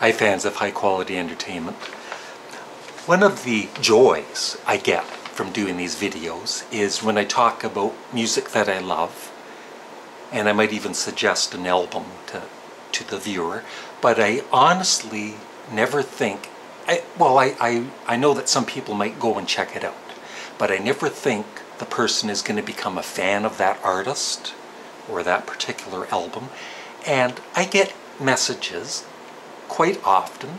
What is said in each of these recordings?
Hi fans of high quality entertainment. One of the joys I get from doing these videos is when I talk about music that I love, and I might even suggest an album to the viewer, but I honestly never think, I know that some people might go and check it out, but I never think the person is going to become a fan of that artist or that particular album. And I get messages quite often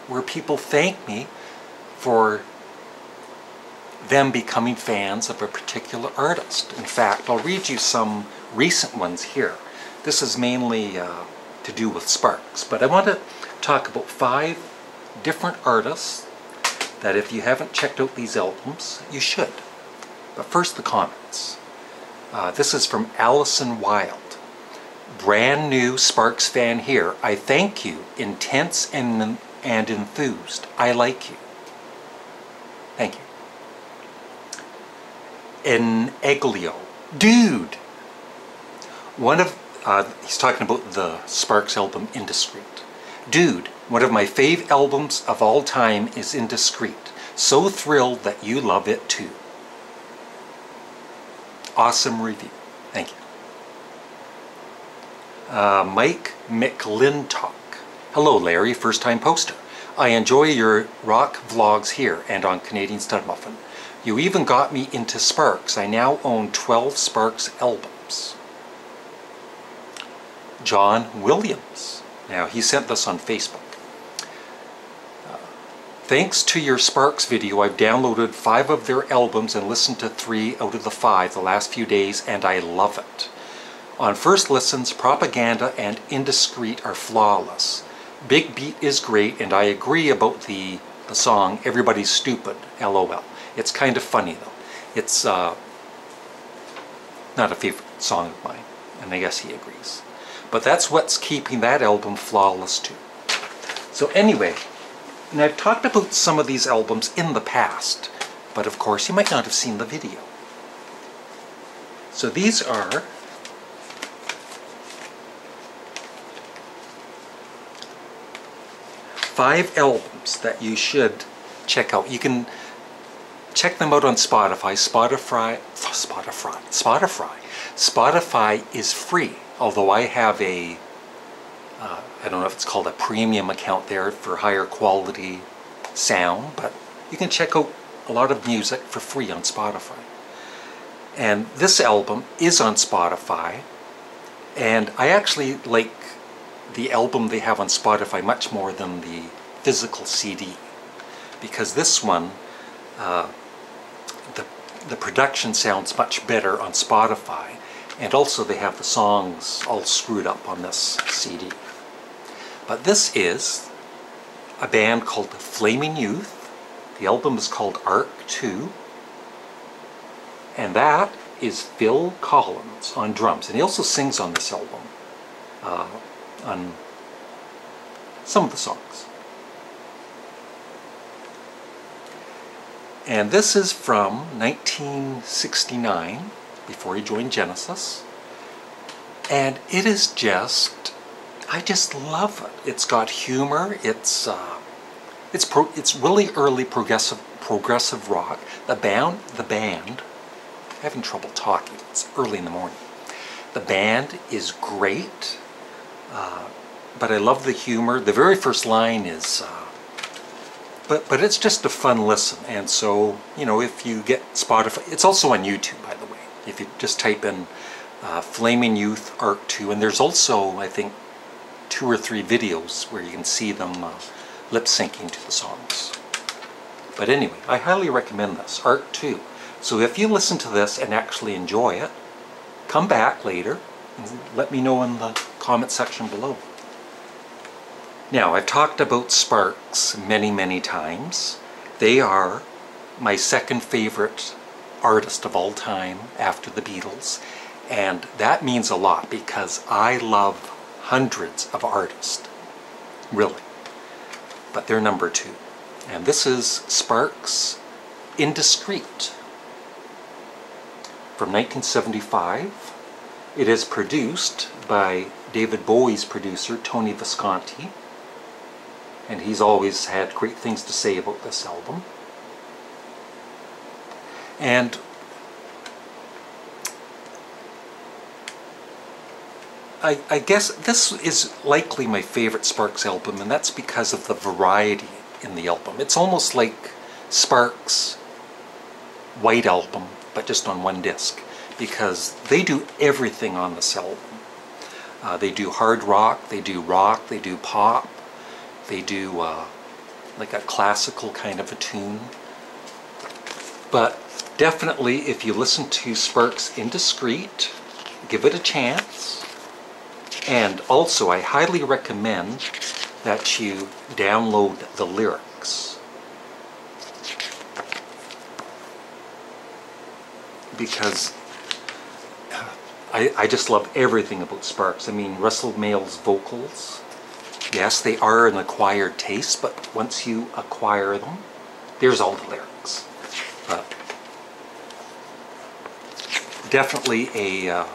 where people thank me for them becoming fans of a particular artist. In fact, I'll read you some recent ones here. This is mainly to do with Sparks, but I want to talk about 5 different artists that if you haven't checked out these albums, you should. But first, the comments. This is from Allison Wild. Brand new Sparks fan here. I thank you. Intense and enthused. I like you. Thank you. En Eglio. Dude! One of, he's talking about the Sparks album Indiscreet. Dude, one of my fave albums of all time is Indiscreet. So thrilled that you love it too. Awesome review. Thank you. Mike McClintock. Hello Larry, first time poster. I enjoy your rock vlogs here and on Canadian Studmuffin. You even got me into Sparks. I now own 12 Sparks albums. John Williams. Now he sent this on Facebook. Thanks to your Sparks video, I've downloaded 5 of their albums and listened to 3 out of the 5 the last few days, and I love it. On first listens, Propaganda and Indiscreet are flawless. Big Beat is great, and I agree about the song Everybody's Stupid, LOL. It's kind of funny though. It's not a favorite song of mine, and I guess he agrees. But that's what's keeping that album flawless too. So anyway, and I've talked about some of these albums in the past, but of course you might not have seen the video. So these are five albums that you should check out. You can check them out on Spotify. Spotify is free, although I have a I don't know if it's called a premium account there for higher quality sound, but you can check out a lot of music for free on Spotify. And this album is on Spotify, and I actually like the album they have on Spotify much more than the physical CD, because this one, the production sounds much better on Spotify, and also they have the songs all screwed up on this CD. But this is a band called Flaming Youth. The album is called Arc 2, and that is Phil Collins on drums, and he also sings on this album on some of the songs. And this is from 1969, before he joined Genesis, and it is just, I just love it. It's got humor. It's really early progressive rock. The band, I'm having trouble talking. It's early in the morning. The band is great, but I love the humor. The very first line is, but it's just a fun listen. And so, you know, if you get Spotify, it's also on YouTube, by the way. If you just type in Flaming Youth Arc 2, and there's also, I think, 2 or 3 videos where you can see them lip syncing to the songs. But anyway, I highly recommend this, Arc 2. So if you listen to this and actually enjoy it, come back later and let me know in the comment section below. Now, I've talked about Sparks many times. They are my second favorite artist of all time after the Beatles, and that means a lot because I love hundreds of artists, really, but they're number 2. And this is Sparks Indiscreet from 1975. It is produced by David Bowie's producer, Tony Visconti. and he's always had great things to say about this album. And I guess this is likely my favorite Sparks album, and that's because of the variety in the album. It's almost like Sparks' White Album, but just on one disc, because they do everything on this album. They do hard rock, they do pop, they do like a classical kind of a tune. But definitely, if you listen to Sparks Indiscreet, give it a chance. And also, I highly recommend that you download the lyrics, because I just love everything about Sparks. I mean, Russell Mael's vocals, yes, they are an acquired taste, but once you acquire them, there's all the lyrics. Definitely a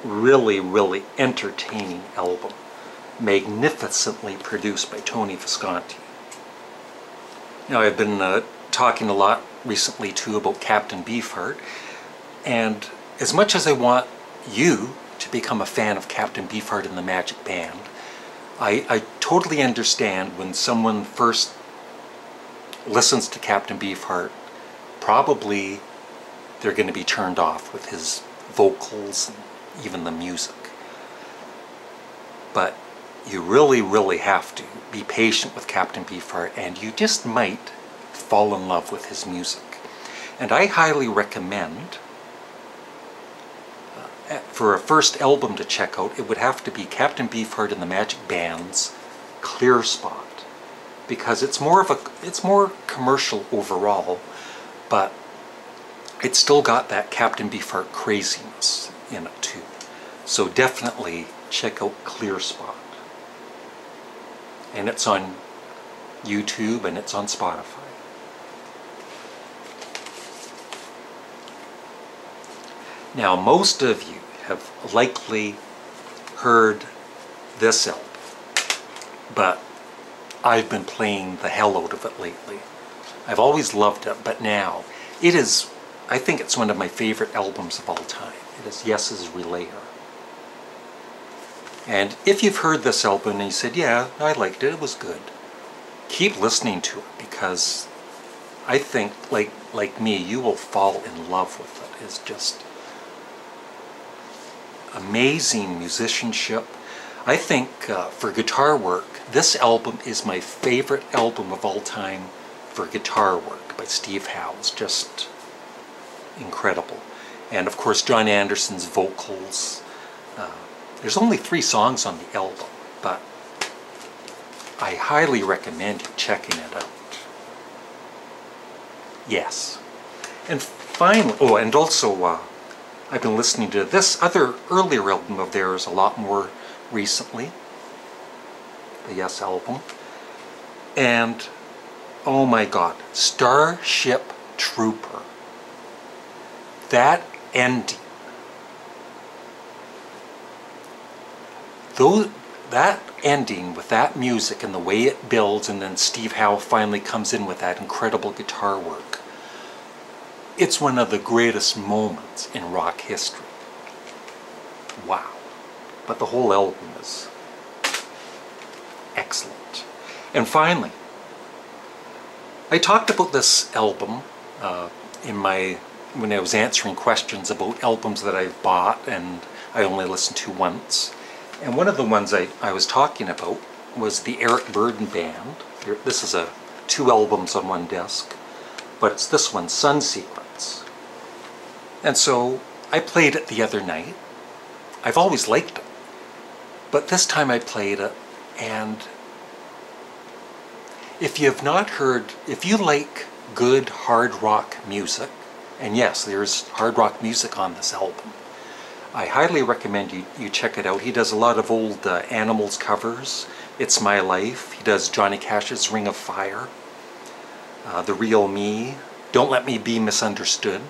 really, really entertaining album, magnificently produced by Tony Visconti. Now, I've been talking a lot recently too about Captain Beefheart, and as much as I want you to become a fan of Captain Beefheart and the Magic Band, I totally understand when someone first listens to Captain Beefheart, probably they're going to be turned off with his vocals and even the music. But you really, really have to be patient with Captain Beefheart, and you just might fall in love with his music. And I highly recommend, for a first album to check out, it would have to be Captain Beefheart and the Magic Band's Clear Spot, because it's more commercial overall, but it's still got that Captain Beefheart craziness in it too. So definitely check out Clear Spot. And it's on YouTube and it's on Spotify. Now, most of you have likely heard this album, but I've been playing the hell out of it lately. I've always loved it, but now it is, I think it's one of my favorite albums of all time. It is Yes's Relayer. And if you've heard this album and you said, yeah, I liked it, it was good, keep listening to it, because I think, like me, you will fall in love with it. It's just amazing musicianship. I think for guitar work, this album is my favorite album of all time for guitar work by Steve Howe. It's just incredible. And of course, John Anderson's vocals. There's only 3 songs on the album, but I highly recommend you checking it out. Yes. And finally, oh, and also I've been listening to this other earlier album of theirs a lot more recently, the Yes album, and oh my God, Starship Trooper. That ending, that ending with that music and the way it builds, and then Steve Howe finally comes in with that incredible guitar work. It's one of the greatest moments in rock history. Wow. But the whole album is excellent. And finally, I talked about this album when I was answering questions about albums that I've bought and I only listened to once. And one of the ones I was talking about was the Eric Burdon Band. This is 2 albums on one disc, but it's this one, Sun Sequence. And so I played it the other night. I've always liked it, but this time I played it, and if you have not heard, if you like good hard rock music, and yes, there's hard rock music on this album, I highly recommend you check it out. He does a lot of old Animals covers. It's My Life. He does Johnny Cash's Ring of Fire. The Real Me. Don't Let Me Be Misunderstood.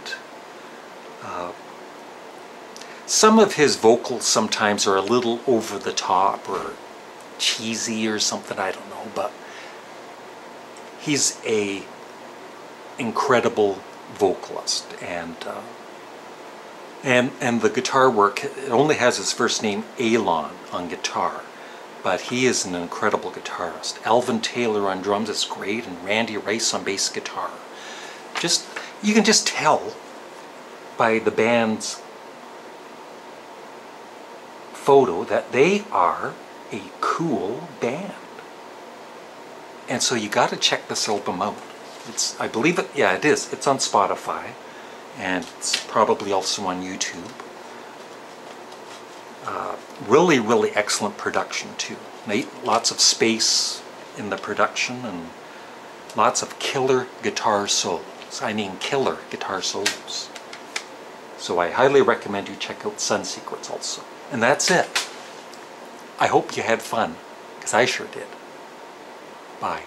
Some of his vocals sometimes are a little over the top or cheesy or something, I don't know. but he's a incredible vocalist, and the guitar work, it only has his first name Alon on guitar, but he is an incredible guitarist. Alvin Taylor on drums is great, and Randy Rice on bass guitar. You can just tell by the band's photo that they are a cool band. And so you got to check this album out. I believe it, yeah, it is. It's on Spotify, and it's probably also on YouTube. Really, really excellent production too. Lots of space in the production, and lots of killer guitar solos. I mean killer guitar solos. So I highly recommend you check out Sun Secrets also. And that's it. I hope you had fun, because I sure did. Bye.